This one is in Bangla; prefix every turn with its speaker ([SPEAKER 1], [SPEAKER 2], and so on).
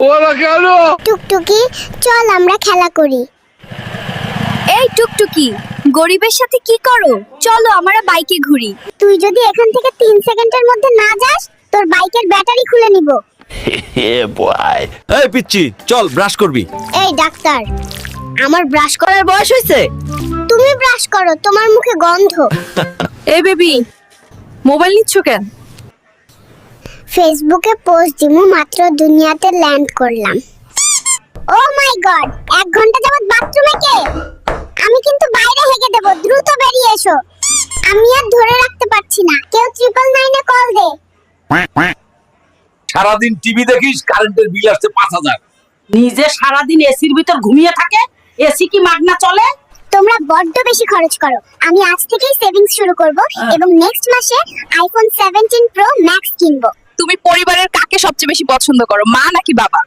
[SPEAKER 1] টুকটুকি, চল আমরা খেলা করি।
[SPEAKER 2] এই টুকটুকি, গরিবের সাথে কি করো? চলো আমরা বাইকে ঘুরি।
[SPEAKER 1] তুই যদি এখান থেকে 3 সেকেন্ডের মধ্যে না যাস, তোর বাইকের ব্যাটারি খুলে নিব।
[SPEAKER 3] এই পিচ্চি, চল ব্রাশ করবি।
[SPEAKER 1] এই ডাক্তার,
[SPEAKER 2] আমার ব্রাশ করার বয়স হয়েছে?
[SPEAKER 1] তুমি ব্রাশ করো, তোমার মুখে গন্ধ।
[SPEAKER 2] এই বেবি, মোবাইল নিচ্ছ কেন?
[SPEAKER 1] ফেসবুকে পোস্ট দিমু, মাত্র দুনিয়াতে ল্যান্ড করলাম। ও মাই গড, 1 ঘন্টা যাবত বাথরুমে কে? আমি কিন্তু বাইরে হেগে দেব, দ্রুত বেরিয়ে এসো। আমি আর ধরে রাখতে পারছি না, কেউ 999 এ কল দে।
[SPEAKER 3] সারাদিন টিভি দেখিস, কারেন্টের বিল আসছে 5,000।
[SPEAKER 4] নিজে সারাদিন এসির ভিতর ঘুমিয়ে থাকে, এসি কি মাগনা চলে?
[SPEAKER 1] তোমরা বড্ড বেশি খরচ করো। আমি আজ থেকেই সেভিংস শুরু করব এবং নেক্সট মাসে আইফোন 17 প্রো ম্যাক্স কিনবো।
[SPEAKER 2] তুমি পরিবারের কাকে সবচেয়ে বেশি পছন্দ করো, মা নাকি বাবা?